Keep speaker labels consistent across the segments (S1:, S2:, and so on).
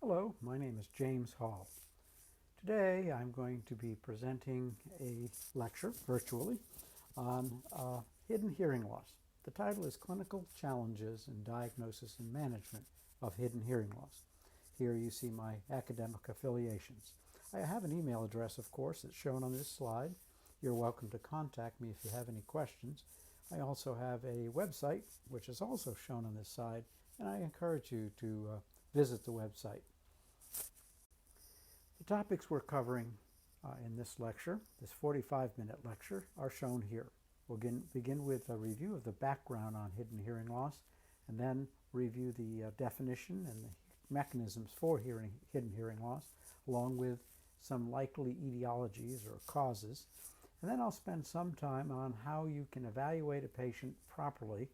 S1: Hello, my name is James Hall. Today I'm going to be presenting a lecture virtually on hidden hearing loss. The title is Clinical Challenges in Diagnosis and Management of Hidden Hearing Loss. Here you see my academic affiliations. I have an email address, of course, that's shown on this slide. You're welcome to contact me if you have any questions. I also have a website, which is also shown on this slide, and I encourage you to visit the website. The topics we're covering in this lecture, this 45-minute lecture, are shown here. We'll begin with a review of the background on hidden hearing loss, and then review the definition and the mechanisms for hidden hearing loss, along with some likely etiologies or causes. And then I'll spend some time on how you can evaluate a patient properly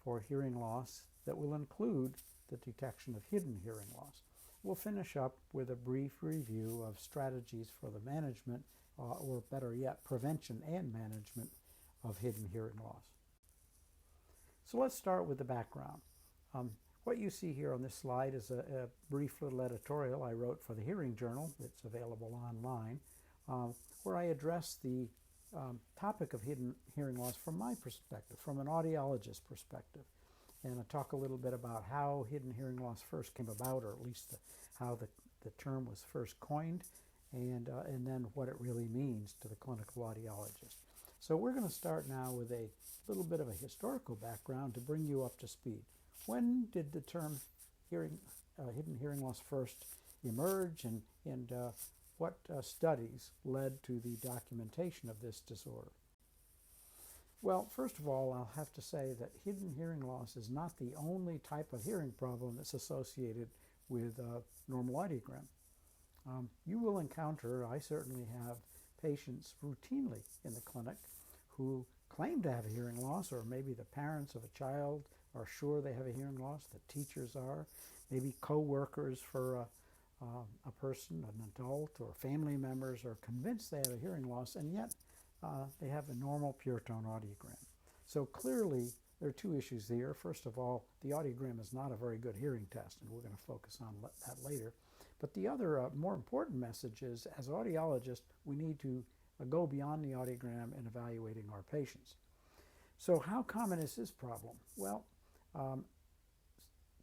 S1: for hearing loss that will include the detection of hidden hearing loss. We'll finish up with a brief review of strategies for the management, or better yet, prevention and management of hidden hearing loss. So let's start with the background. What you see here on this slide is a brief little editorial I wrote for the Hearing Journal. It's available online, where I address the topic of hidden hearing loss from my perspective, from an audiologist perspective. And I talk a little bit about how hidden hearing loss first came about, or at least how the term was first coined, and then what it really means to the clinical audiologist. So we're going to start now with a little bit of a historical background to bring you up to speed. When did the term hidden hearing loss first emerge, and what studies led to the documentation of this disorder? Well, first of all, I'll have to say that hidden hearing loss is not the only type of hearing problem that's associated with normal audiogram. You will encounter, I certainly have, patients routinely in the clinic who claim to have a hearing loss, or maybe the parents of a child are sure they have a hearing loss, the teachers are, maybe co-workers for a person, an adult, or family members are convinced they have a hearing loss, and yet they have a normal pure tone audiogram. So clearly there are two issues there. First of all, the audiogram is not a very good hearing test, and we're going to focus on that later. But the other more important message is, as audiologists, we need to go beyond the audiogram in evaluating our patients. So how common is this problem? Well,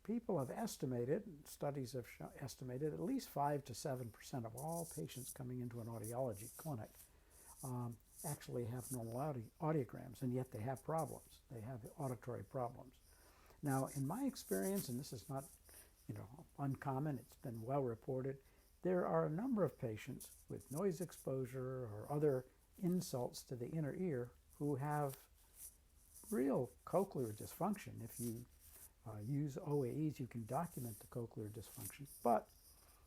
S1: people have estimated, studies have estimated, at least 5 to 7% of all patients coming into an audiology clinic actually have normal audiograms, and yet they have problems. They have auditory problems. Now, in my experience, and this is not uncommon, it's been well reported, there are a number of patients with noise exposure or other insults to the inner ear who have real cochlear dysfunction. If you use OAEs, you can document the cochlear dysfunction, but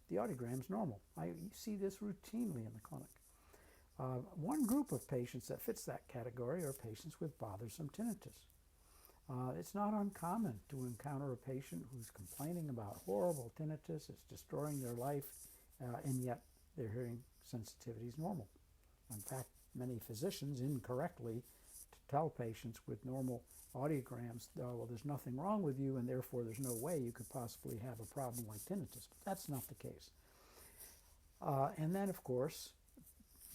S1: the audiogram is normal. You see this routinely in the clinic. One group of patients that fits that category are patients with bothersome tinnitus. It's not uncommon to encounter a patient who's complaining about horrible tinnitus, it's destroying their life, and yet their hearing sensitivity is normal. In fact, many physicians incorrectly tell patients with normal audiograms, well, there's nothing wrong with you, and therefore there's no way you could possibly have a problem like tinnitus. But that's not the case. And then, of course,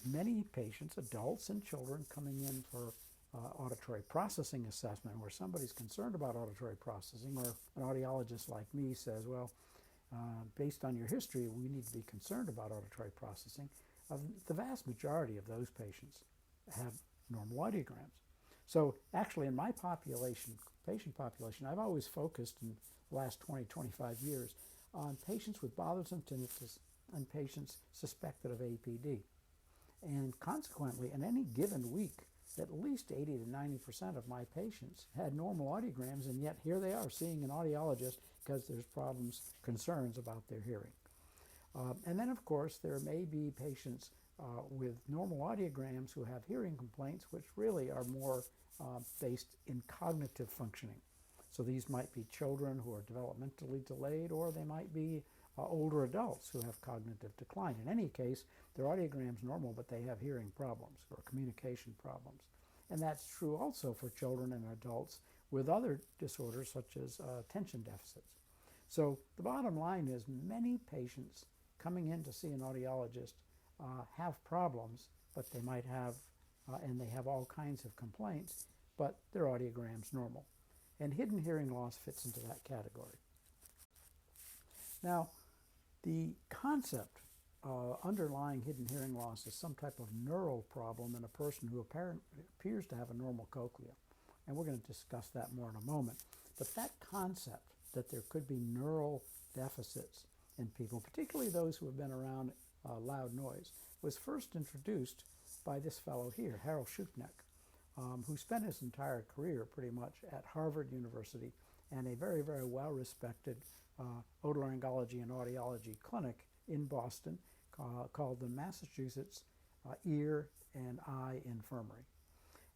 S1: many patients, adults and children, coming in for auditory processing assessment, where somebody's concerned about auditory processing, or an audiologist like me says, well, based on your history, we need to be concerned about auditory processing. The vast majority of those patients have normal audiograms. So actually in my patient population, I've always focused in the last 20, 25 years on patients with bothersome tinnitus and patients suspected of APD. And consequently, in any given week, at least 80 to 90% of my patients had normal audiograms, and yet here they are seeing an audiologist because there's concerns about their hearing. And then, of course, there may be patients with normal audiograms who have hearing complaints, which really are more based in cognitive functioning. So these might be children who are developmentally delayed, or they might be older adults who have cognitive decline. In any case, their audiogram's normal, but they have hearing problems or communication problems. And that's true also for children and adults with other disorders such as attention deficits. So the bottom line is many patients coming in to see an audiologist have problems, but they might have, and they have all kinds of complaints, but their audiogram's normal. And hidden hearing loss fits into that category. Now, the concept underlying hidden hearing loss is some type of neural problem in a person who appears to have a normal cochlea. And we're going to discuss that more in a moment. But that concept that there could be neural deficits in people, particularly those who have been around loud noise, was first introduced by this fellow here, Harold Shukneck, who spent his entire career pretty much at Harvard University and a very, very well-respected otolaryngology and audiology clinic in Boston called the Massachusetts Ear and Eye Infirmary.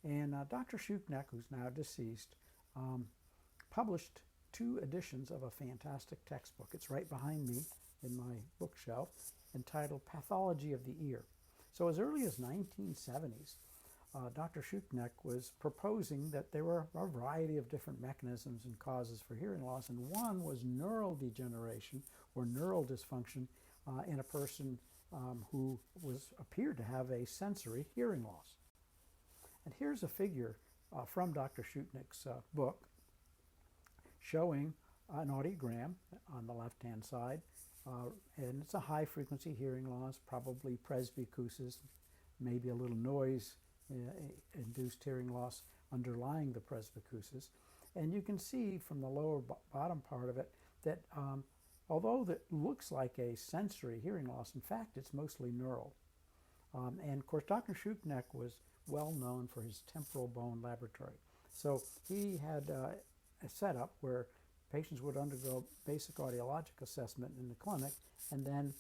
S1: And Dr. Shukneck, who's now deceased, published 2 editions of a fantastic textbook. It's right behind me in my bookshelf, entitled Pathology of the Ear. So as early as 1970s, Dr. Shukneck was proposing that there were a variety of different mechanisms and causes for hearing loss, and one was neural degeneration or neural dysfunction in a person who appeared to have a sensory hearing loss. And here's a figure from Dr. Shukneck's book showing an audiogram on the left-hand side, and it's a high-frequency hearing loss, probably presbycusis, maybe a little noise-induced hearing loss underlying the presbycusis. And you can see from the lower bottom part of it that although that looks like a sensory hearing loss, in fact, it's mostly neural. And of course, Dr. Shukneck was well known for his temporal bone laboratory. So he had a setup where patients would undergo basic audiologic assessment in the clinic, and then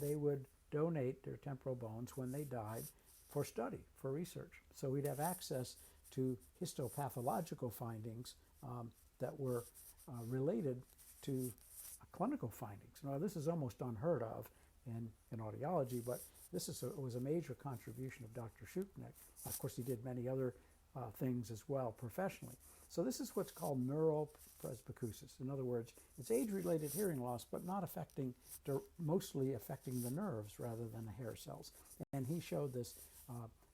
S1: they would donate their temporal bones when they died for study, for research. So we'd have access to histopathological findings that were related to clinical findings. Now, this is almost unheard of in audiology, but this was a major contribution of Dr. Shukneck. Of course, he did many other things as well professionally. So this is what's called neural presbycusis. In other words, it's age-related hearing loss, but not mostly affecting the nerves rather than the hair cells. And he showed this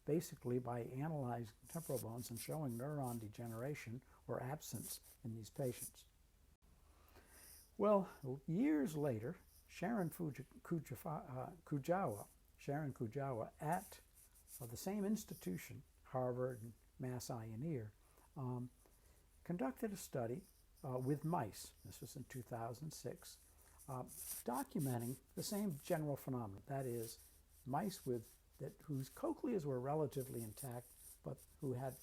S1: basically by analyzing temporal bones and showing neuron degeneration or absence in these patients. Well, years later, Sharon Kujawa at the same institution, Harvard and Mass Eye and Ear, conducted a study with mice. This was in 2006, documenting the same general phenomenon. That is, mice whose cochleas were relatively intact, but who had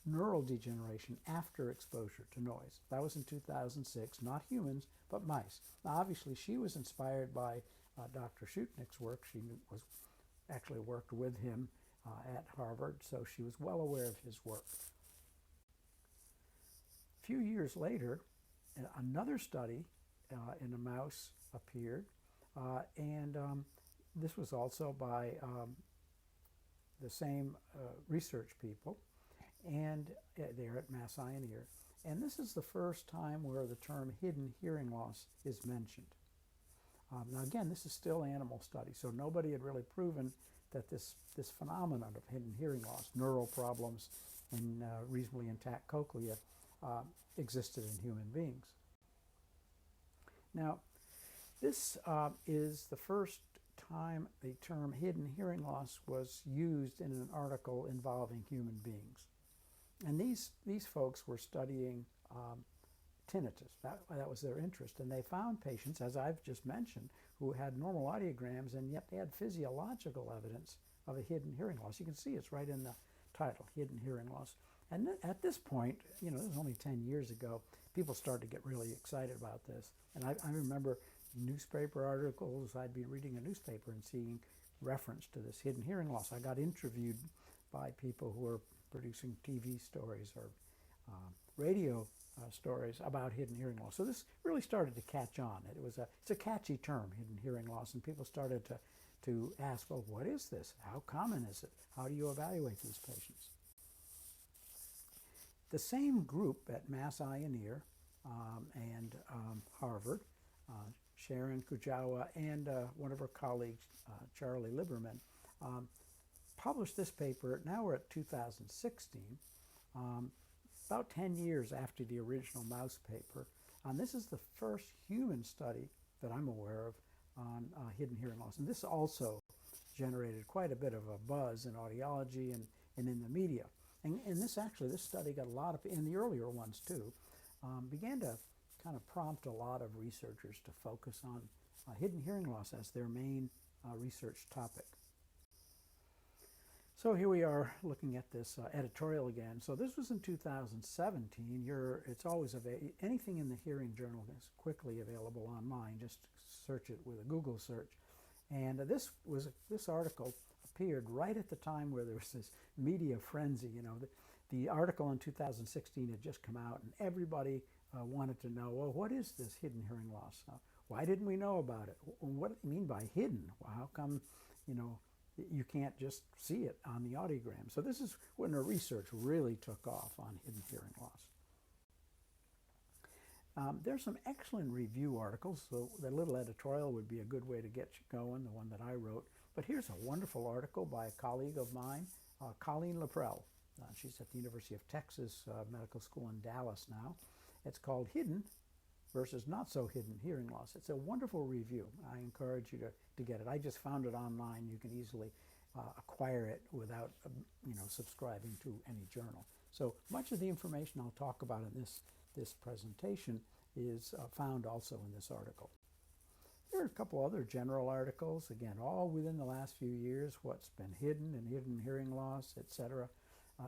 S1: neural degeneration after exposure to noise. That was in 2006, not humans, but mice. Now, obviously, she was inspired by Dr. Shukneck's work. She actually worked with him at Harvard, so she was well aware of his work. A few years later, another study in a mouse appeared, and this was also by the same research people, and they're at Mass Eye and Ear. And this is the first time where the term hidden hearing loss is mentioned. Now again, this is still animal study, so nobody had really proven that this phenomenon of hidden hearing loss, neural problems, and reasonably intact cochlea existed in human beings. Now, this is the first time the term hidden hearing loss was used in an article involving human beings. And these folks were studying tinnitus. That was their interest. And they found patients, as I've just mentioned, who had normal audiograms, and yet they had physiological evidence of a hidden hearing loss. You can see it's right in the title, hidden hearing loss. And at this point, this was only 10 years ago, people started to get really excited about this. And I remember newspaper articles. I'd be reading a newspaper and seeing reference to this hidden hearing loss. I got interviewed by people who were producing TV stories or radio stories about hidden hearing loss. So this really started to catch on. It's a catchy term, hidden hearing loss, and people started to ask, well, what is this? How common is it? How do you evaluate these patients? The same group at Mass Eye and Ear and Harvard, Sharon Kujawa, and one of her colleagues, Charlie Liberman, published this paper. Now we're at 2016, about 10 years after the original mouse paper. This is the first human study that I'm aware of on hidden hearing loss. And this also generated quite a bit of a buzz in audiology and in the media. And this study got a lot of, in the earlier ones too, began to kind of prompt a lot of researchers to focus on hidden hearing loss as their main research topic. So here we are looking at this editorial again. So this was in 2017. It's always anything in the hearing journal is quickly available online. Just search it with a Google search. And this article appeared right at the time where there was this media frenzy. You know, the article in 2016 had just come out, and everybody wanted to know, well, what is this hidden hearing loss? Why didn't we know about it? What do you mean by hidden? Well, how come, you can't just see it on the audiogram? So this is when the research really took off on hidden hearing loss. There's some excellent review articles, so the little editorial would be a good way to get you going, the one that I wrote. But here's a wonderful article by a colleague of mine, Colleen Laprelle. She's at the University of Texas Medical School in Dallas now. It's called Hidden versus Not So Hidden Hearing Loss. It's a wonderful review. I encourage you to get it. I just found it online. You can easily acquire it without subscribing to any journal. So much of the information I'll talk about in this presentation is found also in this article. There are a couple other general articles, again, all within the last few years, what's been hidden and hidden hearing loss, etc.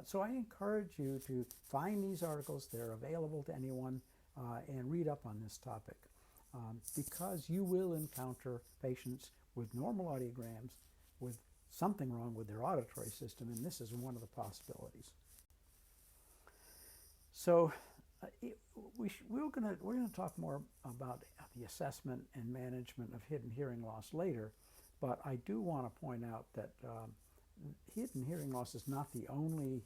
S1: So I encourage you to find these articles. They're available to anyone and read up on this topic because you will encounter patients with normal audiograms with something wrong with their auditory system, and this is one of the possibilities. So we're going to talk more about the assessment and management of hidden hearing loss later, but I do want to point out that hidden hearing loss is not the only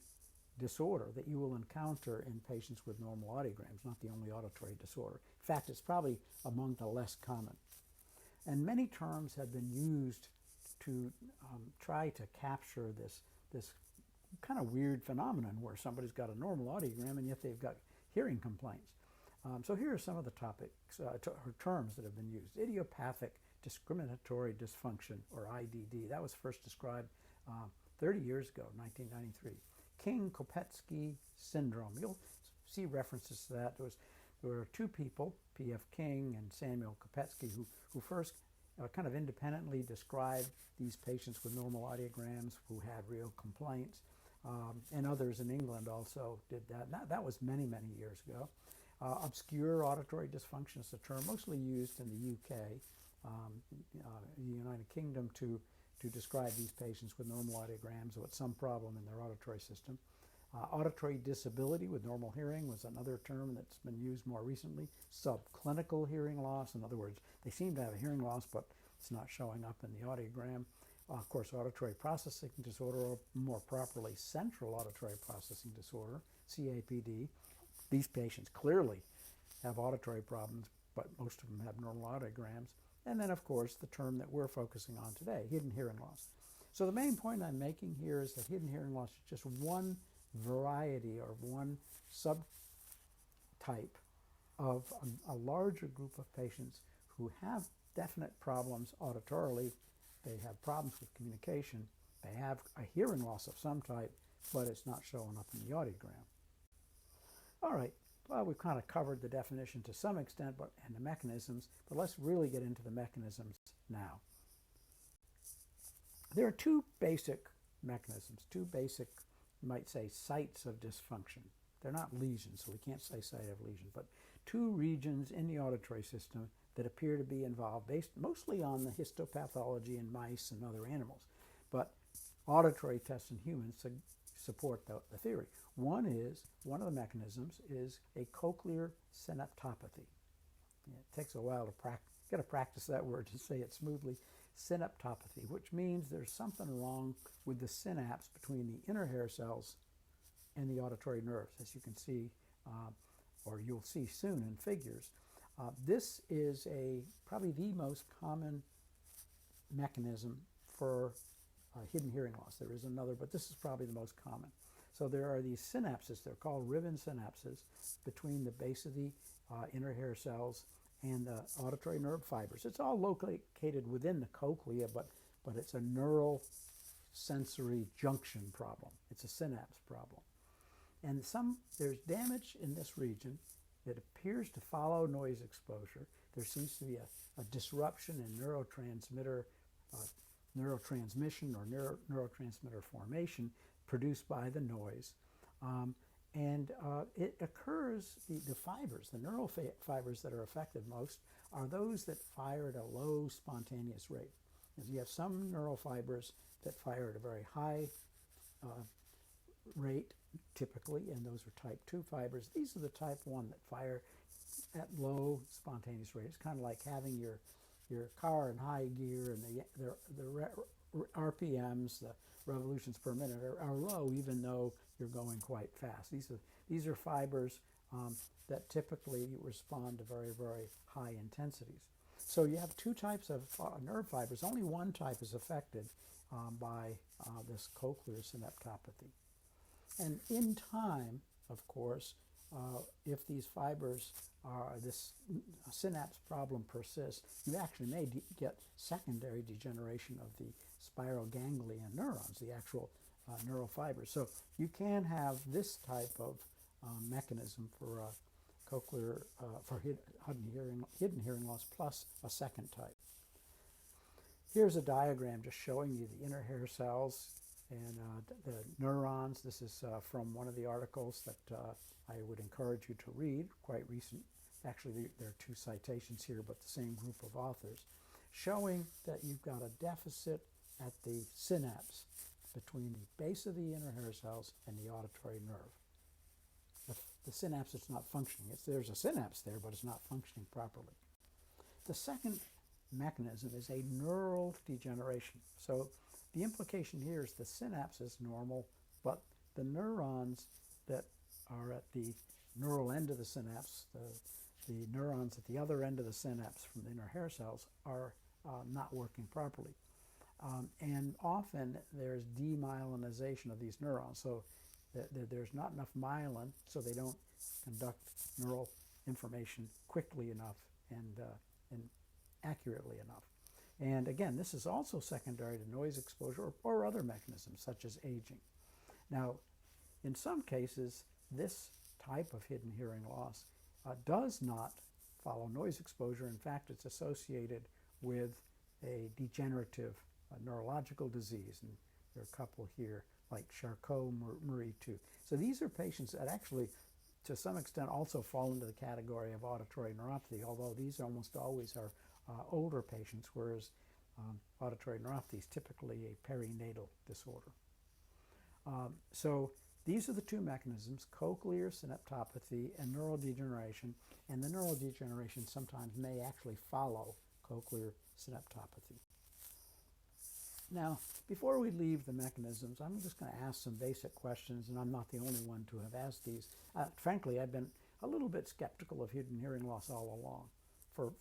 S1: disorder that you will encounter in patients with normal audiograms, not the only auditory disorder. In fact, it's probably among the less common. And many terms have been used to try to capture this kind of weird phenomenon where somebody's got a normal audiogram and yet they've got hearing complaints. So here are some of the topics or terms that have been used. Idiopathic discriminatory dysfunction, or IDD. That was first described 30 years ago, 1993. King-Kopetzky syndrome. You'll see references to that. There were two people, P.F. King and Samuel Kopetzky, who first kind of independently described these patients with normal audiograms who had real complaints. And others in England also did that. That was many, many years ago. Obscure auditory dysfunction is a term mostly used in the UK, the United Kingdom, to describe these patients with normal audiograms with some problem in their auditory system. Auditory disability with normal hearing was another term that's been used more recently. Subclinical hearing loss, in other words, they seem to have a hearing loss, but it's not showing up in the audiogram. Of course, auditory processing disorder, or more properly, central auditory processing disorder, CAPD. These patients clearly have auditory problems, but most of them have normal audiograms. And then, of course, the term that we're focusing on today, hidden hearing loss. So the main point I'm making here is that hidden hearing loss is just one variety or one subtype of a larger group of patients who have definite problems auditorily. They have problems with communication. They have a hearing loss of some type, but it's not showing up in the audiogram. All right, well, we've kind of covered the definition to some extent and the mechanisms, but let's really get into the mechanisms now. There are two basic mechanisms, two basic, you might say, sites of dysfunction. They're not lesions, so we can't say site of lesion, but two regions in the auditory system that appear to be involved based mostly on the histopathology in mice and other animals. But auditory tests in humans support the theory. One of the mechanisms is a cochlear synaptopathy. It takes a while to practice that word to say it smoothly. Synaptopathy, which means there's something wrong with the synapse between the inner hair cells and the auditory nerves. As you can see or you'll see soon in figures. This is probably the most common mechanism for hidden hearing loss. There is another, but this is probably the most common. So there are these synapses, they're called ribbon synapses, between the base of the inner hair cells and the auditory nerve fibers. It's all located within the cochlea, but it's a neural sensory junction problem. It's a synapse problem. And there's damage in this region that appears to follow noise exposure. There seems to be a disruption in neurotransmitter neurotransmission or neurotransmitter formation produced by the noise. It occurs, the fibers, the neural fibers that are affected most are those that fire at a low spontaneous rate. As you have some neural fibers that fire at a very high rate typically, and those are type 2 fibers. These are the type 1 that fire at low spontaneous rate. It's kind of like having your car in high gear, and the RPMs, the revolutions per minute, are low, even though you're going quite fast. These are fibers that typically respond to very, very high intensities. So you have two types of nerve fibers. Only one type is affected by this cochlear synaptopathy. And in time, of course, if these fibers this synapse problem persists, you actually may get secondary degeneration of the spiral ganglion neurons, the actual neural fibers. So you can have this type of mechanism for cochlear for hidden hearing loss plus a second type. Here's a diagram just showing you the inner hair cells and the neurons. This is from one of the articles that I would encourage you to read, quite recent. Actually, there are two citations here, but the same group of authors, showing that you've got a deficit at the synapse between the base of the inner hair cells and the auditory nerve. The synapse is not functioning. There's a synapse there, but it's not functioning properly. The second mechanism is a neural degeneration. So the implication here is the synapse is normal, but the neurons that are at the neural end of the synapse, the neurons at the other end of the synapse from the inner hair cells, are not working properly. And often there's demyelinization of these neurons. So there's not enough myelin, so they don't conduct neural information quickly enough and accurately enough. And again, this is also secondary to noise exposure or other mechanisms such as aging. Now, in some cases, this type of hidden hearing loss does not follow noise exposure. In fact, it's associated with a degenerative neurological disease. And there are a couple here, like Charcot-Marie too. So these are patients that actually, to some extent, also fall into the category of auditory neuropathy, although these almost always are older patients, whereas auditory neuropathy is typically a perinatal disorder. So these are the two mechanisms, cochlear synaptopathy and neural degeneration, and the neural degeneration sometimes may actually follow cochlear synaptopathy. Now, before we leave the mechanisms, I'm just going to ask some basic questions, and I'm not the only one to have asked these. Frankly, I've been a little bit skeptical of hidden hearing loss all along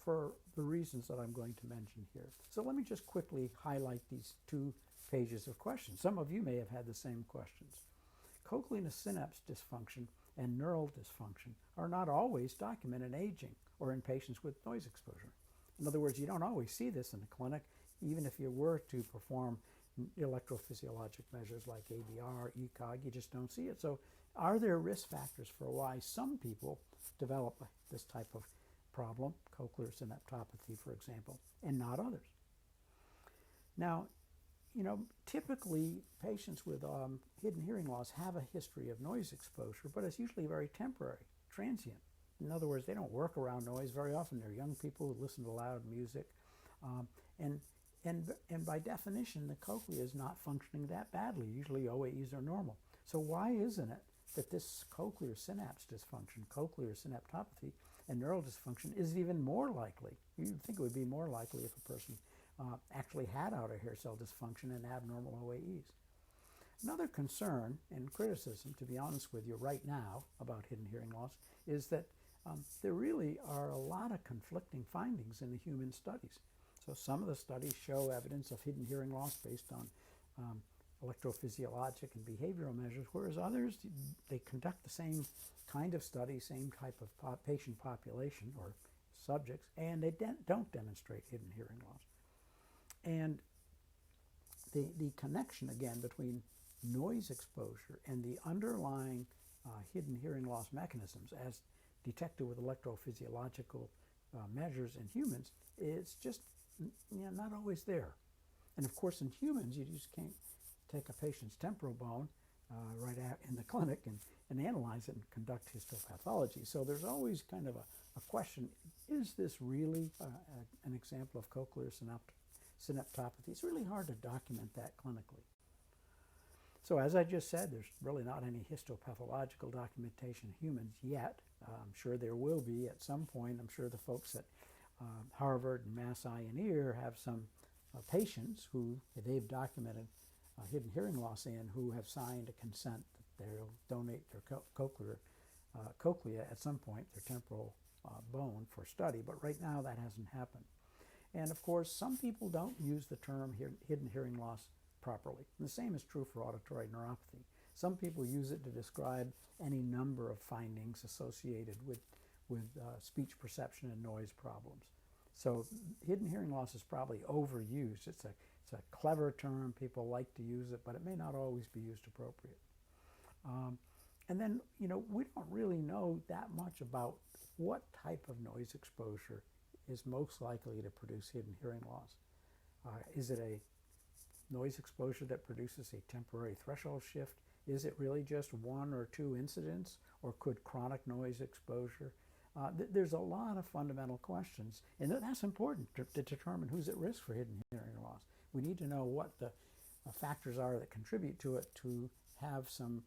S1: for the reasons that I'm going to mention here. So let me just quickly highlight these two pages of questions. Some of you may have had the same questions. Cochlear synapse dysfunction and neural dysfunction are not always documented in aging or in patients with noise exposure. In other words, you don't always see this in the clinic, even if you were to perform electrophysiologic measures like ABR, ECOG, you just don't see it. So are there risk factors for why some people develop this type of problem, cochlear synaptopathy, for example, and not others? Now, typically patients with hidden hearing loss have a history of noise exposure, but it's usually very temporary, transient. In other words, they don't work around noise very often. They're young people who listen to loud music. And by definition, the cochlea is not functioning that badly. Usually OAEs are normal. So why isn't it that this cochlear synapse dysfunction, cochlear synaptopathy, and neural dysfunction is even more likely? You'd think it would be more likely if a person actually had outer hair cell dysfunction and abnormal OAEs. Another concern and criticism, to be honest with you right now, about hidden hearing loss is that there really are a lot of conflicting findings in the human studies. So some of the studies show evidence of hidden hearing loss based on electrophysiologic and behavioral measures, whereas others, they conduct the same kind of study, same type of patient population or subjects, and they don't demonstrate hidden hearing loss. And the connection, again, between noise exposure and the underlying hidden hearing loss mechanisms as detected with electrophysiological measures in humans is just not always there. And of course, in humans, you just can't take a patient's temporal bone right out in the clinic and analyze it and conduct histopathology. So there's always kind of a question, is this really an example of cochlear synaptopathy? It's really hard to document that clinically. So as I just said, there's really not any histopathological documentation in humans yet. I'm sure there will be at some point. I'm sure the folks at Harvard and Mass Eye and Ear have some patients who they've documented hidden hearing loss in, who have signed a consent that they'll donate their cochlea at some point, their temporal bone, for study. But right now that hasn't happened. And of course, some people don't use the term hidden hearing loss properly. And the same is true for auditory neuropathy. Some people use it to describe any number of findings associated with speech perception and noise problems. So hidden hearing loss is probably overused. It's a clever term. People like to use it, but it may not always be used appropriate. And then, we don't really know that much about what type of noise exposure is most likely to produce hidden hearing loss. Is it a noise exposure that produces a temporary threshold shift? Is it really just one or two incidents, or could chronic noise exposure? There's a lot of fundamental questions, and that's important to determine who's at risk for hidden hearing loss. We need to know what the factors are that contribute to it to have some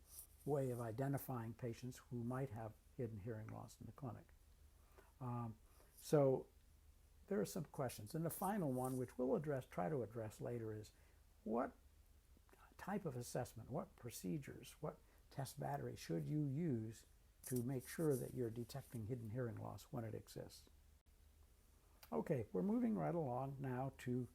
S1: way of identifying patients who might have hidden hearing loss in the clinic. So there are some questions. And the final one, which we'll try to address later, is what type of assessment, what procedures, what test battery should you use to make sure that you're detecting hidden hearing loss when it exists? Okay, we're moving right along now to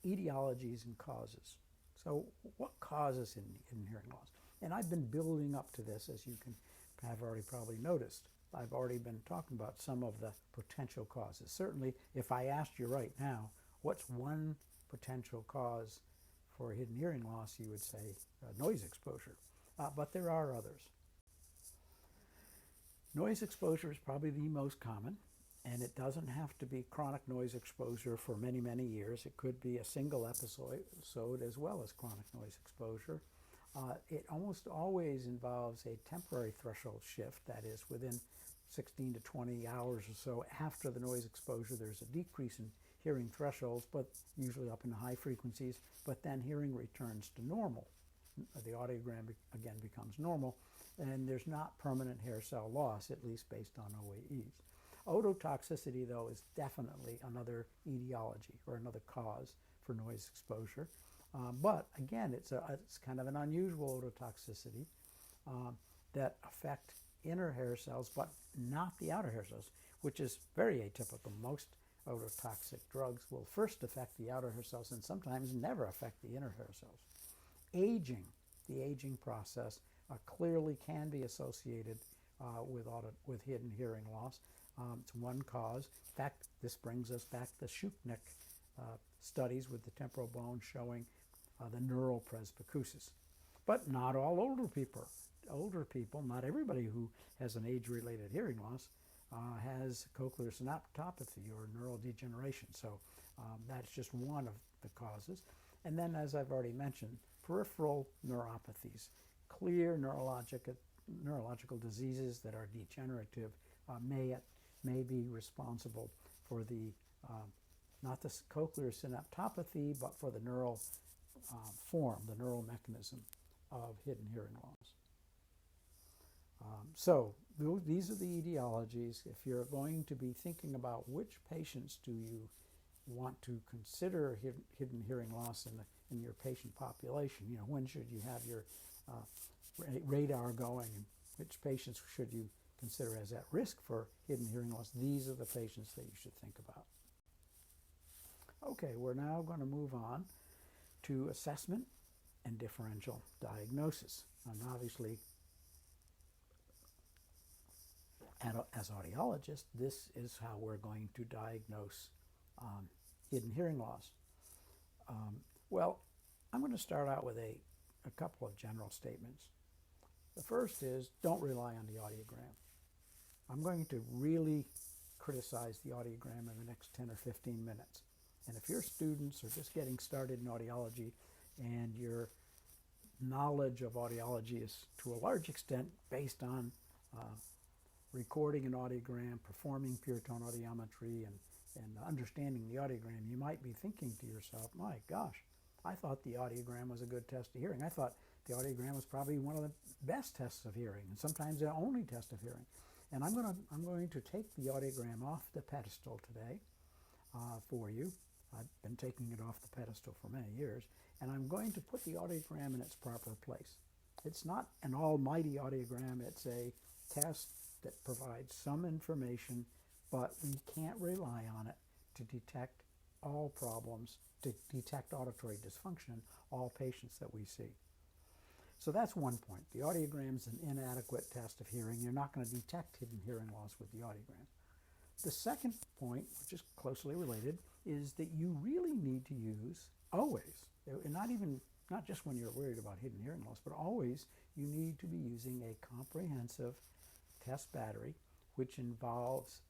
S1: etiologies and causes. So what causes hidden hearing loss? And I've been building up to this, as you can have already probably noticed. I've already been talking about some of the potential causes. Certainly, if I asked you right now, what's one potential cause for hidden hearing loss, you would say noise exposure. But there are others. Noise exposure is probably the most common, and it doesn't have to be chronic noise exposure for many, many years. It could be a single episode as well as chronic noise exposure. It almost always involves a temporary threshold shift, that is, within 16 to 20 hours or so after the noise exposure, there's a decrease in hearing thresholds, but usually up in the high frequencies, but then hearing returns to normal. The audiogram again becomes normal, and there's not permanent hair cell loss, at least based on OAEs. Ototoxicity, though, is definitely another etiology or another cause for noise exposure. But again, it's kind of an unusual ototoxicity that affect inner hair cells, but not the outer hair cells, which is very atypical. Most ototoxic drugs will first affect the outer hair cells and sometimes never affect the inner hair cells. Aging, the aging process, clearly can be associated with hidden hearing loss. It's one cause. In fact, this brings us back to Shuknik studies with the temporal bone showing the neural presbycusis. But not all older people. Older people, not everybody who has an age-related hearing loss has cochlear synaptopathy or neural degeneration. So that's just one of the causes. And then, as I've already mentioned, peripheral neuropathies, clear neurological diseases that are degenerative may be responsible for the not the cochlear synaptopathy, but for the neural form, the neural mechanism of hidden hearing loss. So these are the etiologies. If you're going to be thinking about which patients do you want to consider hidden hearing loss in your patient population. When should you have your radar going, and which patients should you consider as at risk for hidden hearing loss? These are the patients that you should think about. Okay, we're now going to move on to assessment and differential diagnosis. And obviously, as audiologists, this is how we're going to diagnose hidden hearing loss. Well, I'm going to start out with a couple of general statements. The first is, don't rely on the audiogram. I'm going to really criticize the audiogram in the next 10 or 15 minutes. And if your students are just getting started in audiology and your knowledge of audiology is to a large extent based on recording an audiogram, performing pure tone audiometry, and understanding the audiogram, you might be thinking to yourself, my gosh, I thought the audiogram was a good test of hearing. I thought the audiogram was probably one of the best tests of hearing, and sometimes the only test of hearing. And I'm going to take the audiogram off the pedestal today for you. I've been taking it off the pedestal for many years, and I'm going to put the audiogram in its proper place. It's not an almighty audiogram. It's a test that provides some information, but we can't rely on it to detect all problems, to detect auditory dysfunction in all patients that we see. So that's one point. The audiogram is an inadequate test of hearing. You're not going to detect hidden hearing loss with the audiogram. The second point, which is closely related, is that you really need to use always, and not just when you're worried about hidden hearing loss, but always you need to be using a comprehensive test battery, which involves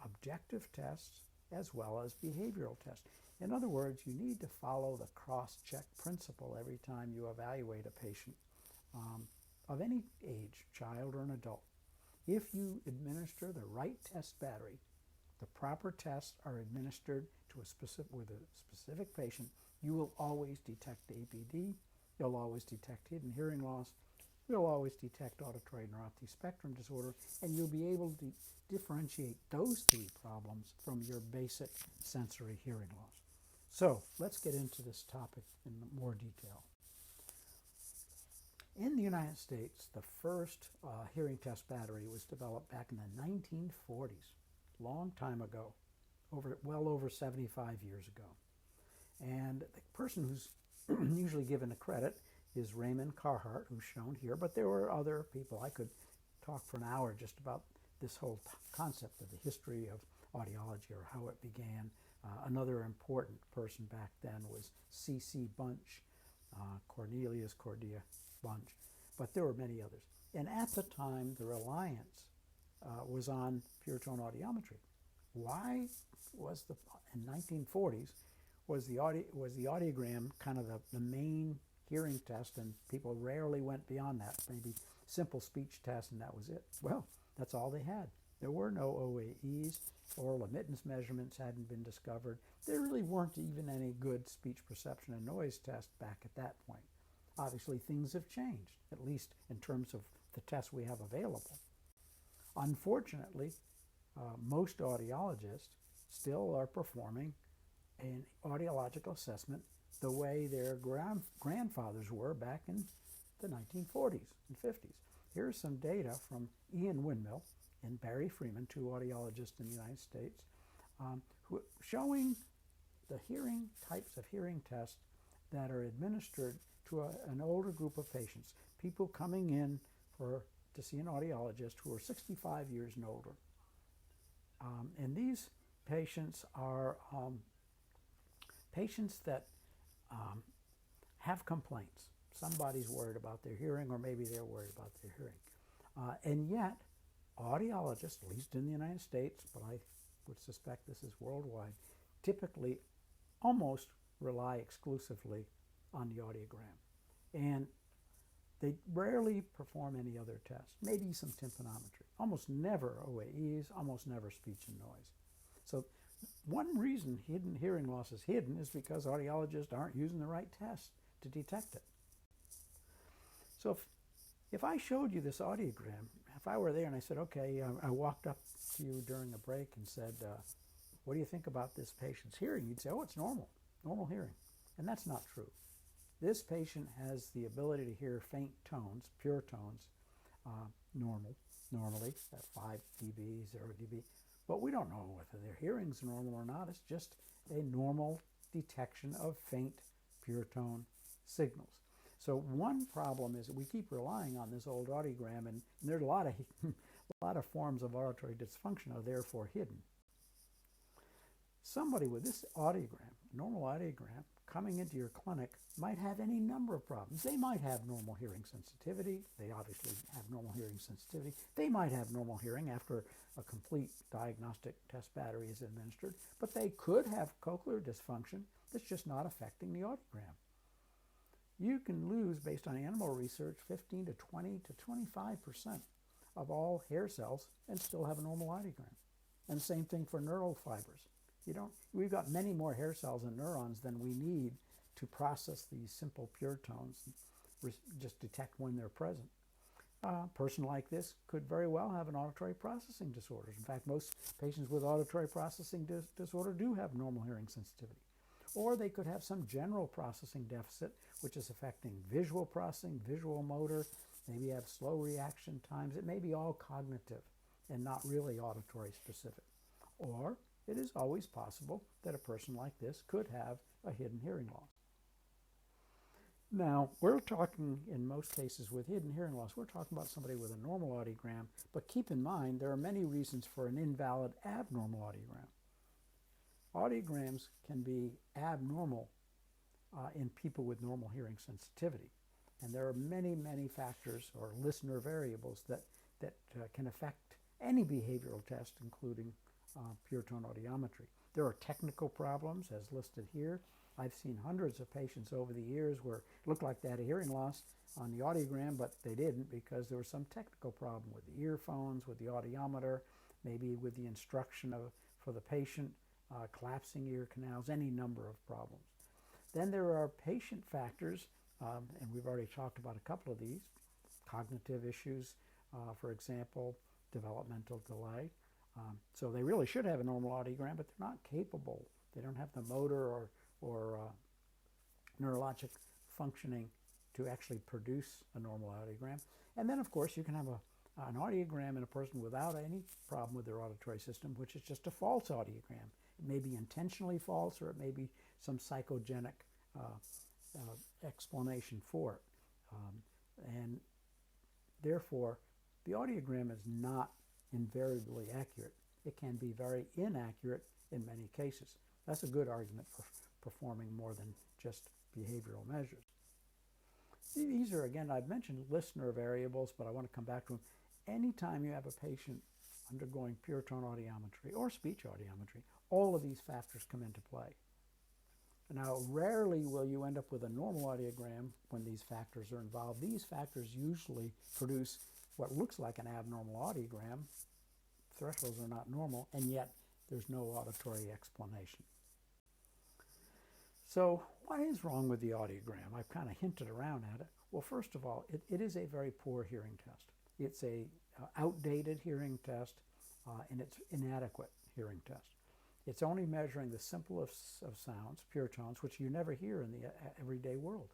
S1: objective tests as well as behavioral tests. In other words, you need to follow the cross-check principle every time you evaluate a patient of any age, child or an adult. If you administer the right test battery, the proper tests are administered with a specific patient, you will always detect APD, you'll always detect hidden hearing loss, you'll always detect auditory neuropathy spectrum disorder, and you'll be able to differentiate those three problems from your basic sensory hearing loss. So let's get into this topic in more detail. In the United States, the first hearing test battery was developed back in the 1940s, long time ago, well over 75 years ago. And the person who's usually given the credit is Raymond Carhart, who's shown here, but there were other people. I could talk for an hour just about this whole concept of the history of audiology or how it began. Another important person back then was C.C. Bunch, Cornelius Cordia Bunch, but there were many others. And at the time, the reliance was on pure tone audiometry. Why was in 1940s was the audiogram kind of the main hearing test, and people rarely went beyond that, maybe simple speech test, and that was it? Well, that's all they had. There were no OAEs, oral emittance measurements hadn't been discovered. There really weren't even any good speech perception and noise tests back at that point. Obviously, things have changed, at least in terms of the tests we have available. Unfortunately, most audiologists still are performing an audiological assessment the way their grandfathers were back in the 1940s and 50s. Here's some data from Ian Windmill and Barry Freeman, two audiologists in the United States, showing the types of hearing tests that are administered to an older group of patients, people coming in to see an audiologist who are 65 years and older. And these patients are patients that have complaints. Somebody's worried about their hearing, or maybe they're worried about their hearing. And yet, audiologists, at least in the United States, but I would suspect this is worldwide, typically almost rely exclusively on the audiogram. And they rarely perform any other tests, maybe some tympanometry, almost never OAEs, almost never speech and noise. So one reason hidden hearing loss is hidden is because audiologists aren't using the right tests to detect it. So if I showed you this audiogram, if I were there and I said, okay, I walked up to you during a break and said, what do you think about this patient's hearing? You'd say, oh, it's normal, normal hearing. And that's not true. This patient has the ability to hear faint tones, pure tones, normally at 5 dB, 0 dB. But we don't know whether their hearing's normal or not. It's just a normal detection of faint, pure tone signals. So one problem is that we keep relying on this old audiogram, and there's a lot of forms of auditory dysfunction are therefore hidden. Somebody with this audiogram, normal audiogram, coming into your clinic might have any number of problems. They might have normal hearing sensitivity. They obviously have normal hearing sensitivity. They might have normal hearing after a complete diagnostic test battery is administered, but they could have cochlear dysfunction that's just not affecting the audiogram. You can lose, based on animal research, 15 to 20 to 25% of all hair cells and still have a normal audiogram. And the same thing for neural fibers. We've got many more hair cells and neurons than we need to process these simple pure tones, just detect when they're present. A person like this could very well have an auditory processing disorder. In fact, most patients with auditory processing disorder do have normal hearing sensitivity. Or they could have some general processing deficit, which is affecting visual processing, visual motor, maybe have slow reaction times. It may be all cognitive and not really auditory specific. Or it is always possible that a person like this could have a hidden hearing loss. Now, we're talking, in most cases with hidden hearing loss, we're talking about somebody with a normal audiogram, but keep in mind there are many reasons for an invalid abnormal audiogram. Audiograms can be abnormal in people with normal hearing sensitivity. And there are many, many factors or listener variables that can affect any behavioral test, including pure tone audiometry. There are technical problems, as listed here. I've seen hundreds of patients over the years where it looked like they had a hearing loss on the audiogram, but they didn't because there was some technical problem with the earphones, with the audiometer, maybe with the instruction for the patient, collapsing ear canals, any number of problems. Then there are patient factors, and we've already talked about a couple of these, cognitive issues, for example, developmental delay. So they really should have a normal audiogram, but they're not capable. They don't have the motor or neurologic functioning to actually produce a normal audiogram. And then, of course, you can have an audiogram in a person without any problem with their auditory system, which is just a false audiogram. It may be intentionally false, or it may be some psychogenic explanation for it. And therefore, the audiogram is not invariably accurate. It can be very inaccurate in many cases. That's a good argument for performing more than just behavioral measures. These are, again, I've mentioned listener variables, but I want to come back to them. Anytime you have a patient undergoing pure tone audiometry or speech audiometry, all of these factors come into play. Now, rarely will you end up with a normal audiogram when these factors are involved. These factors usually produce what looks like an abnormal audiogram. Thresholds are not normal, and yet there's no auditory explanation. So what is wrong with the audiogram? I've kind of hinted around at it. Well, first of all, it is a very poor hearing test. It's a outdated hearing test, and it's inadequate hearing test. It's only measuring the simplest of sounds, pure tones, which you never hear in the everyday world.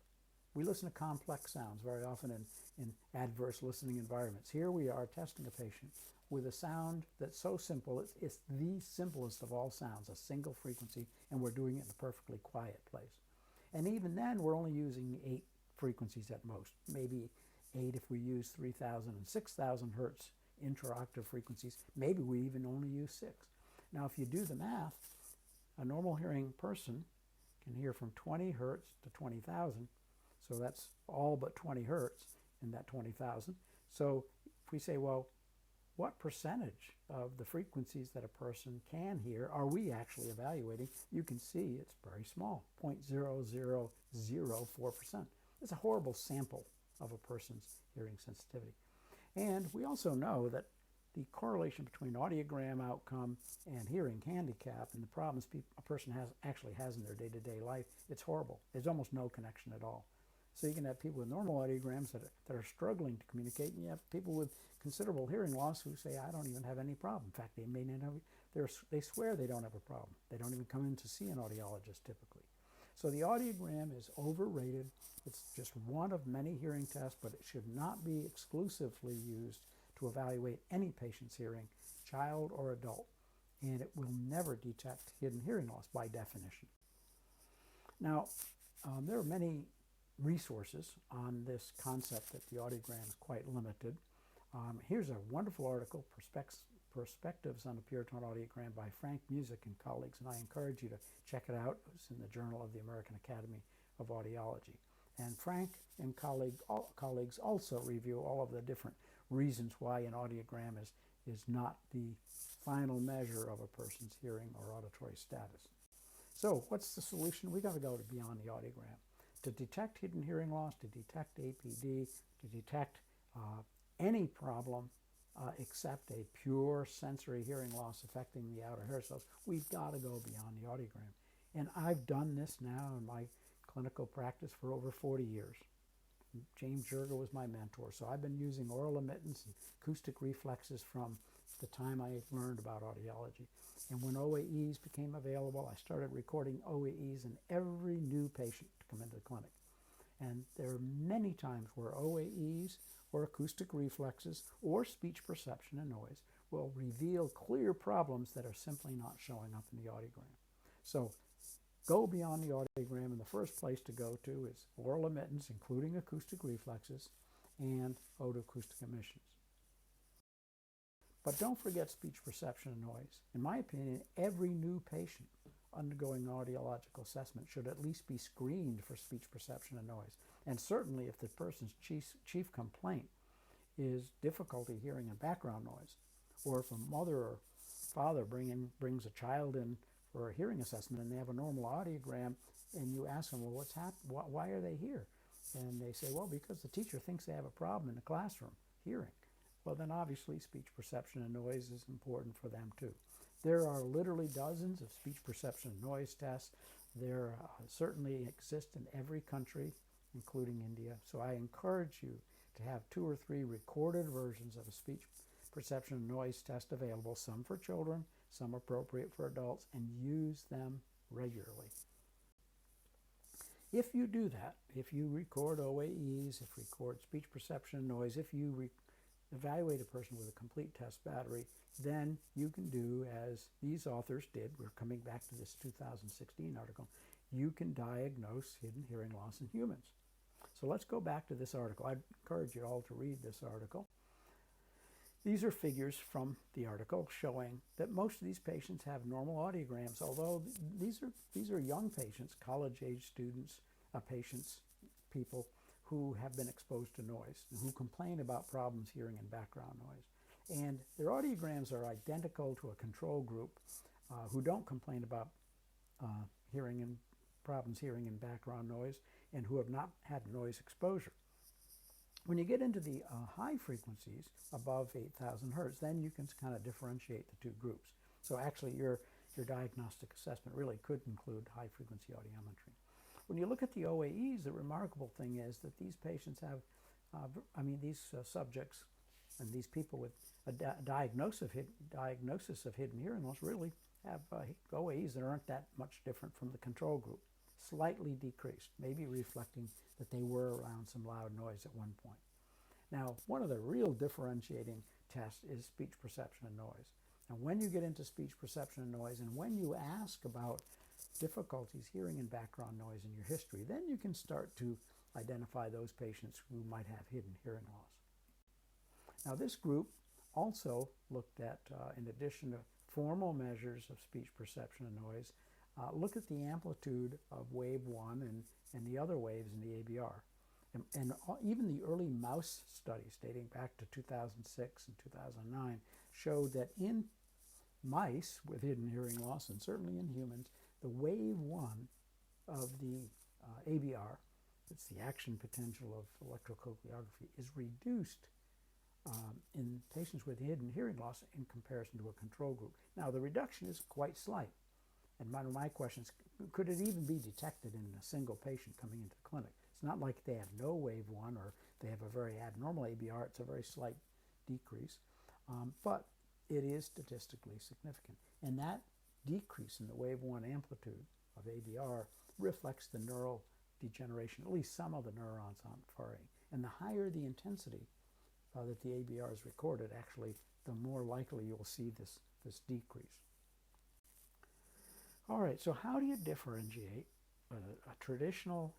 S1: We listen to complex sounds very often in adverse listening environments. Here we are testing a patient with a sound that's so simple, it's the simplest of all sounds, a single frequency, and we're doing it in a perfectly quiet place. And even then, we're only using 8 frequencies at most, maybe 8 if we use 3,000 and 6,000 hertz intra-octave frequencies. Maybe we even only use 6. Now, if you do the math, a normal hearing person can hear from 20 hertz to 20,000. So that's all but 20 hertz in that 20,000. So if we say, well, what percentage of the frequencies that a person can hear are we actually evaluating? You can see it's very small, 0.0004%. It's a horrible sample of a person's hearing sensitivity. And we also know that the correlation between audiogram outcome and hearing handicap and the problems a person actually has in their day-to-day life, it's horrible. There's almost no connection at all. So you can have people with normal audiograms that are struggling to communicate, and you have people with considerable hearing loss who say, I don't even have any problem. In fact, they may not they swear they don't have a problem. They don't even come in to see an audiologist typically. So the audiogram is overrated. It's just one of many hearing tests, but it should not be exclusively used to evaluate any patient's hearing, child or adult, and it will never detect hidden hearing loss by definition. Now, there are many resources on this concept that the audiogram is quite limited. Here's a wonderful article, Perspectives on the Pure Tone Audiogram by Frank Music and colleagues, and I encourage you to check it out. It's in the Journal of the American Academy of Audiology. And Frank and colleagues also review all of the different reasons why an audiogram is not the final measure of a person's hearing or auditory status. So what's the solution? We've got to go beyond the audiogram. To detect hidden hearing loss, to detect APD, to detect any problem except a pure sensory hearing loss affecting the outer hair cells, we've got to go beyond the audiogram. And I've done this now in my clinical practice for over 40 years. James Jerger was my mentor, so I've been using oral emittance and acoustic reflexes from the time I learned about audiology. And when OAEs became available, I started recording OAEs in every new patient to come into the clinic. And there are many times where OAEs or acoustic reflexes or speech perception and noise will reveal clear problems that are simply not showing up in the audiogram. So go beyond the audiogram, and the first place to go to is oral emittance, including acoustic reflexes, and otoacoustic emissions. But don't forget speech perception and noise. In my opinion, every new patient undergoing audiological assessment should at least be screened for speech perception and noise. And certainly if the person's chief complaint is difficulty hearing and background noise, or if a mother or father brings a child in for a hearing assessment and they have a normal audiogram, and you ask them, well, what's happening? Why are they here? And they say, well, because the teacher thinks they have a problem in the classroom hearing. Well, then obviously speech perception and noise is important for them too. There are literally dozens of speech perception and noise tests. There certainly exist in every country, including India. So I encourage you to have 2 or 3 recorded versions of a speech perception and noise test available, some for children, some appropriate for adults, and use them regularly. If you do that, if you record OAEs, if you record speech perception and noise, if you evaluate a person with a complete test battery, then you can do as these authors did. We're coming back to this 2016 article. You can diagnose hidden hearing loss in humans. So let's go back to this article. I'd encourage you all to read this article. These are figures from the article showing that most of these patients have normal audiograms, although these are young patients, college-age students, people who have been exposed to noise, who complain about problems hearing and background noise. And their audiograms are identical to a control group who don't complain about problems hearing and background noise, and who have not had noise exposure. When you get into the high frequencies above 8,000 hertz, then you can kind of differentiate the two groups. So actually your diagnostic assessment really could include high frequency audiometry. When you look at the OAEs, the remarkable thing is that these patients have, subjects and these people with a diagnosis of hidden hearing loss really have OAEs that aren't that much different from the control group, slightly decreased, maybe reflecting that they were around some loud noise at one point. Now, one of the real differentiating tests is speech perception and noise. And when you get into speech perception and noise, and when you ask about difficulties hearing and background noise in your history, then you can start to identify those patients who might have hidden hearing loss. Now, this group also looked at, in addition to formal measures of speech perception and noise, look at the amplitude of wave 1 and the other waves in the ABR. And even the early mouse studies dating back to 2006 and 2009 showed that in mice with hidden hearing loss, and certainly in humans, the wave 1 of the ABR, it's the action potential of electrocochleography, is reduced in patients with hidden hearing loss in comparison to a control group. Now, the reduction is quite slight. And one of my questions, could it even be detected in a single patient coming into the clinic? It's not like they have no wave 1 or they have a very abnormal ABR. It's a very slight decrease. But it is statistically significant. And that decrease in the wave 1 amplitude of ABR reflects the neural degeneration, at least some of the neurons aren't firing. And the higher the intensity that the ABR is recorded, actually, the more likely you'll see this decrease. All right, so how do you differentiate a traditional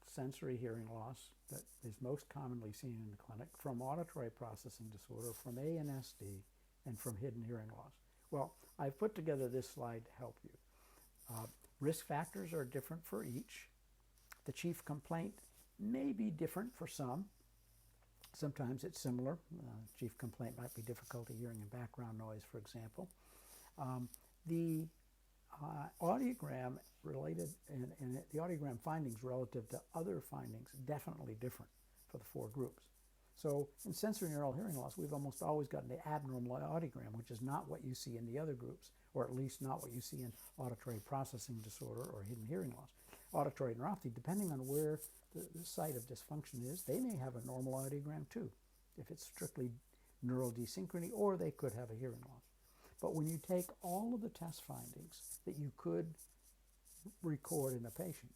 S1: sensory hearing loss that is most commonly seen in the clinic from auditory processing disorder, from ANSD, and from hidden hearing loss? Well, I've put together this slide to help you. Risk factors are different for each. The chief complaint may be different for some. Sometimes it's similar. Chief complaint might be difficulty hearing in background noise, for example. The audiogram related and the audiogram findings relative to other findings definitely different for the 4 groups. So in sensory neural hearing loss, we've almost always gotten the abnormal audiogram, which is not what you see in the other groups, or at least not what you see in auditory processing disorder or hidden hearing loss. Auditory neuropathy, depending on where the site of dysfunction is, they may have a normal audiogram too, if it's strictly neural desynchrony, or they could have a hearing loss. But when you take all of the test findings that you could record in a patient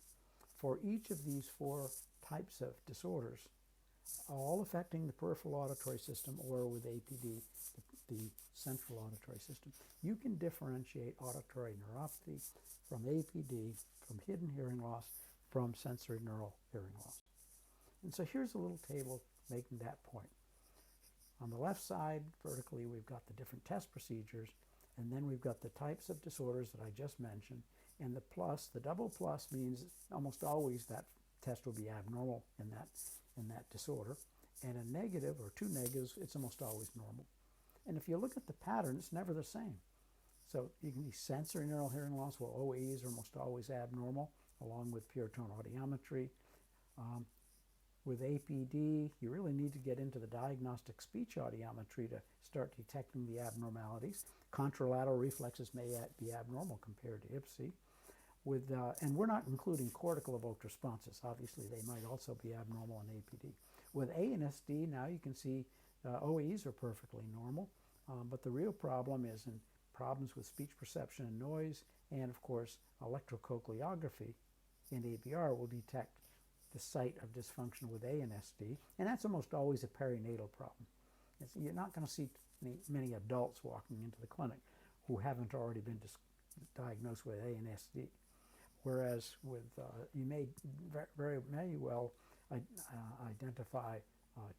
S1: for each of these 4 types of disorders, all affecting the peripheral auditory system, or with APD, the central auditory system, you can differentiate auditory neuropathy from APD, from hidden hearing loss, from sensory neural hearing loss. And so here's a little table making that point. On the left side, vertically, we've got the different test procedures, and then we've got the types of disorders that I just mentioned, and the plus, the double plus, means almost always that test will be abnormal in that disorder, and a negative or 2 negatives, it's almost always normal. And if you look at the pattern, it's never the same. So you can see sensory neural hearing loss, well, OAEs are almost always abnormal, along with pure tone audiometry. With APD, you really need to get into the diagnostic speech audiometry to start detecting the abnormalities. Contralateral reflexes may be abnormal compared to IPSI. And we're not including cortical evoked responses. Obviously, they might also be abnormal in APD. With ANSD, now you can see OAEs are perfectly normal, but the real problem is in problems with speech perception and noise, and of course, electrocochleography in ABR will detect the site of dysfunction with ANSD, and that's almost always a perinatal problem. You're not going to see many adults walking into the clinic who haven't already been diagnosed with ANSD, whereas with you may very well identify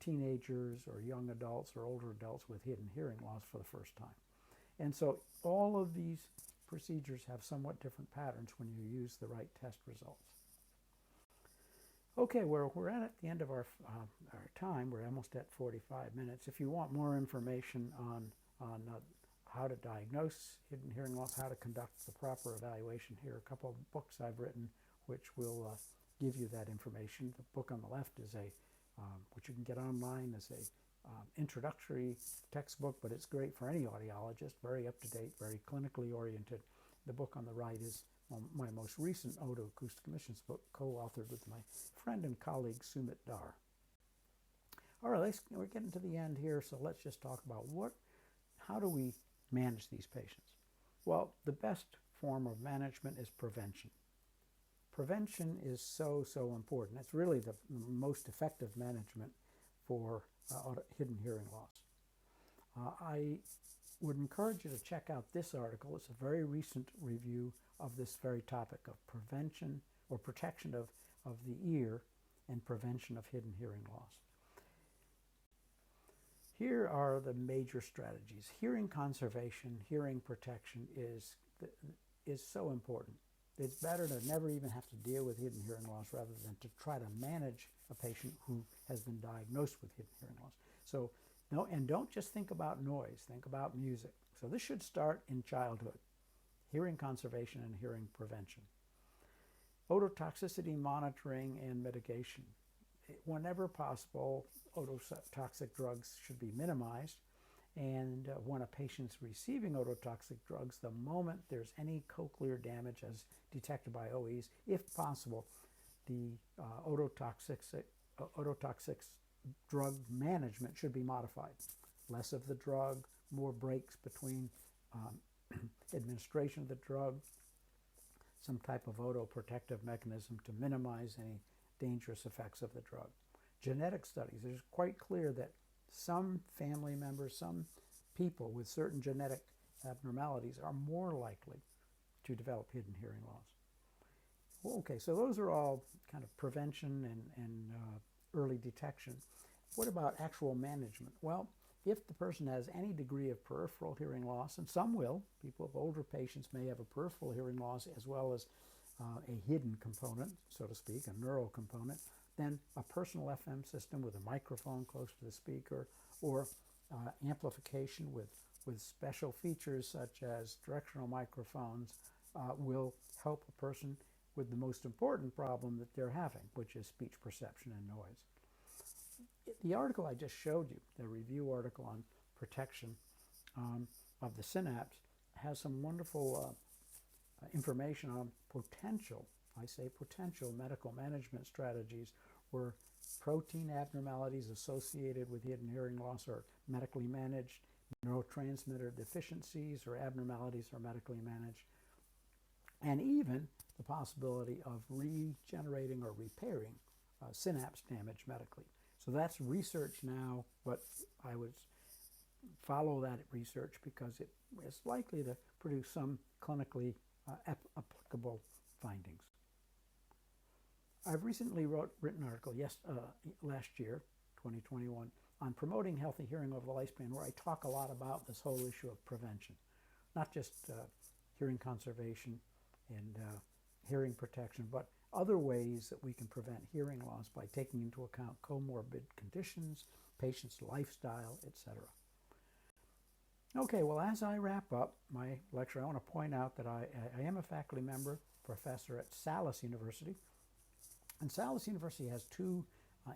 S1: teenagers or young adults or older adults with hidden hearing loss for the first time. And so all of these procedures have somewhat different patterns when you use the right test results. Okay, we're at the end of our time. We're almost at 45 minutes. If you want more information on how to diagnose hidden hearing loss, how to conduct the proper evaluation, here are a couple of books I've written which will give you that information. The book on the left is which you can get online, is a introductory textbook, but it's great for any audiologist, very up-to-date, very clinically oriented. The book on the right is my most recent otoacoustic emissions book, co-authored with my friend and colleague Sumit Dar. All right, we're getting to the end here, so let's just talk about how do we manage these patients? Well, the best form of management is prevention. Prevention is so important. It's really the most effective management for hidden hearing loss. I would encourage you to check out this article. It's a very recent review of this very topic of prevention or protection of the ear and prevention of hidden hearing loss. Here are the major strategies. Hearing conservation, hearing protection is so important. It's better to never even have to deal with hidden hearing loss rather than to try to manage a patient who has been diagnosed with hidden hearing loss. So, no, and don't just think about noise, think about music. So this should start in childhood. Hearing conservation and hearing prevention. Ototoxicity monitoring and mitigation. Whenever possible, ototoxic drugs should be minimized. And when a patient's receiving ototoxic drugs, the moment there's any cochlear damage as detected by OEs, if possible, the ototoxic drug management should be modified. Less of the drug, more breaks between administration of the drug, some type of otoprotective mechanism to minimize any dangerous effects of the drug. Genetic studies, it's quite clear that some family members, some people with certain genetic abnormalities are more likely to develop hidden hearing loss. Well, okay, so those are all kind of prevention and early detection. What about actual management? Well, if the person has any degree of peripheral hearing loss, and some will, people with older patients may have a peripheral hearing loss as well as a hidden component, so to speak, a neural component, then a personal FM system with a microphone close to the speaker, or amplification with special features such as directional microphones will help a person with the most important problem that they're having, which is speech perception and noise. The article I just showed you, the review article on protection of the synapse, has some wonderful information on potential, I say potential, medical management strategies where protein abnormalities associated with hidden hearing loss are medically managed, neurotransmitter deficiencies or abnormalities are medically managed, and even the possibility of regenerating or repairing synapse damage medically. So that's research now, but I would follow that research because it is likely to produce some clinically applicable findings. I've recently written an article last year, 2021, on promoting healthy hearing over the lifespan, where I talk a lot about this whole issue of prevention, not just hearing conservation and hearing protection, but other ways that we can prevent hearing loss by taking into account comorbid conditions, patient's lifestyle, etc. Okay, well, as I wrap up my lecture, I want to point out that I am a faculty member, professor at Salus University. And Salus University has two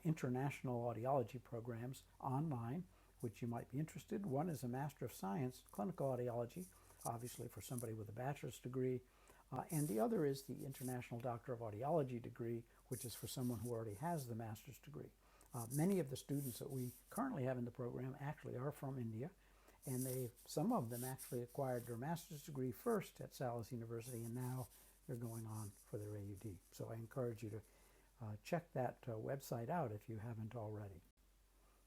S1: international audiology programs online, which you might be interested. One is a Master of Science, Clinical Audiology, obviously for somebody with a bachelor's degree. And the other is the International Doctor of Audiology degree, which is for someone who already has the master's degree. Many of the students that we currently have in the program actually are from India, and some of them actually acquired their master's degree first at Salus University, and now they're going on for their AUD. So I encourage you to check that website out if you haven't already.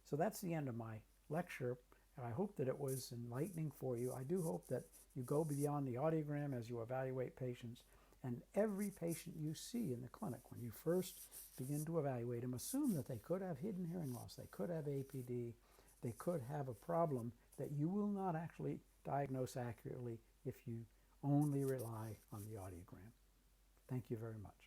S1: So that's the end of my lecture, and I hope that it was enlightening for you. I do hope that you go beyond the audiogram as you evaluate patients, and every patient you see in the clinic, when you first begin to evaluate them, assume that they could have hidden hearing loss, they could have APD, they could have a problem that you will not actually diagnose accurately if you only rely on the audiogram. Thank you very much.